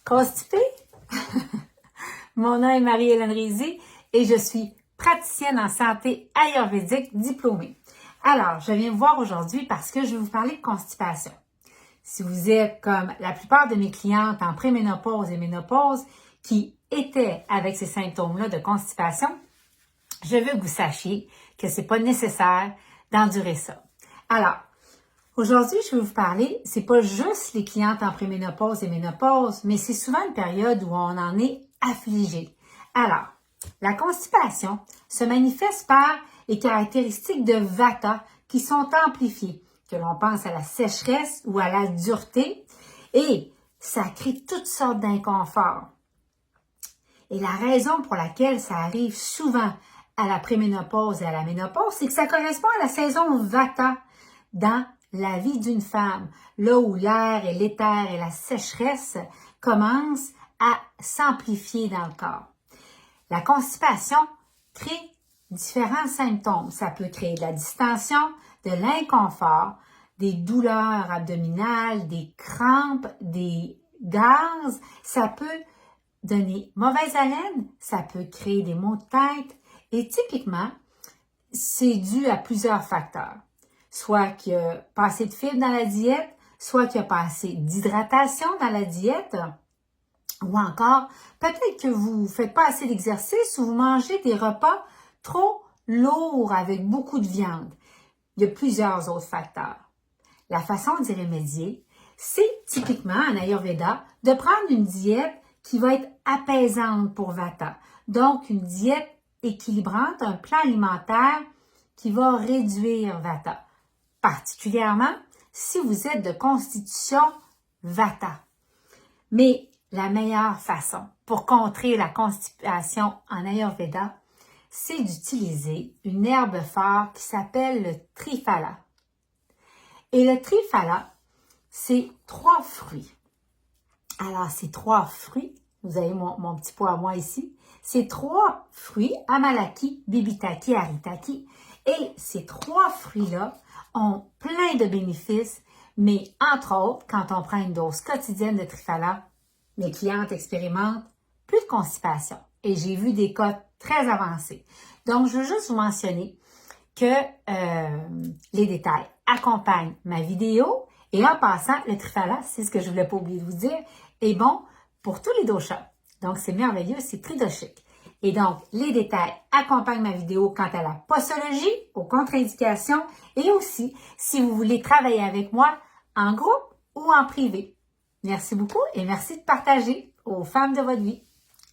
Constipée? Mon nom est Marie-Hélène Rizzi et je suis praticienne en santé ayurvédique diplômée. Alors, je viens vous voir aujourd'hui parce que je vais vous parler de constipation. Si vous êtes comme la plupart de mes clientes en préménopause et ménopause qui étaient avec ces symptômes-là de constipation, je veux que vous sachiez que c'est pas nécessaire d'endurer ça. Alors, aujourd'hui, je vais vous parler, c'est pas juste les clientes en préménopause et ménopause, mais c'est souvent une période où on en est affligé. Alors, la constipation se manifeste par les caractéristiques de Vata qui sont amplifiées, que l'on pense à la sécheresse ou à la dureté, et ça crée toutes sortes d'inconforts. Et la raison pour laquelle ça arrive souvent à la préménopause et à la ménopause, c'est que ça correspond à la saison Vata dans la vie d'une femme, là où l'air et l'éther et la sécheresse commencent à s'amplifier dans le corps. La constipation crée différents symptômes. Ça peut créer de la distension, de l'inconfort, des douleurs abdominales, des crampes, des gaz. Ça peut donner mauvaise haleine, ça peut créer des maux de tête. Et typiquement, c'est dû à plusieurs facteurs. Soit qu'il y a pas assez de fibres dans la diète, soit qu'il n'y a pas assez d'hydratation dans la diète, ou encore, peut-être que vous ne faites pas assez d'exercice ou vous mangez des repas trop lourds avec beaucoup de viande. Il y a plusieurs autres facteurs. La façon d'y remédier, c'est typiquement en Ayurveda de prendre une diète qui va être apaisante pour Vata. Donc, une diète équilibrante, un plan alimentaire qui va réduire Vata. Particulièrement si vous êtes de constitution Vata. Mais la meilleure façon pour contrer la constipation en Ayurveda, c'est d'utiliser une herbe forte qui s'appelle le Triphala. Et le Triphala, c'est 3 fruits. Alors, ces 3 fruits, vous avez mon petit pot à moi ici, ces 3 fruits, Amalaki, Bibitaki, Haritaki, et ces 3 fruits-là ont plein de bénéfices, mais entre autres, quand on prend une dose quotidienne de Triphala, mes clientes expérimentent plus de constipation et j'ai vu des cas très avancés. Donc, je veux juste vous mentionner que les détails accompagnent ma vidéo et en passant, le Triphala, c'est ce que je ne voulais pas oublier de vous dire, est bon pour tous les doshas. Donc, c'est merveilleux, c'est tridoshique. Et donc, les détails accompagnent ma vidéo quant à la posologie, aux contre-indications et aussi si vous voulez travailler avec moi en groupe ou en privé. Merci beaucoup et merci de partager aux femmes de votre vie.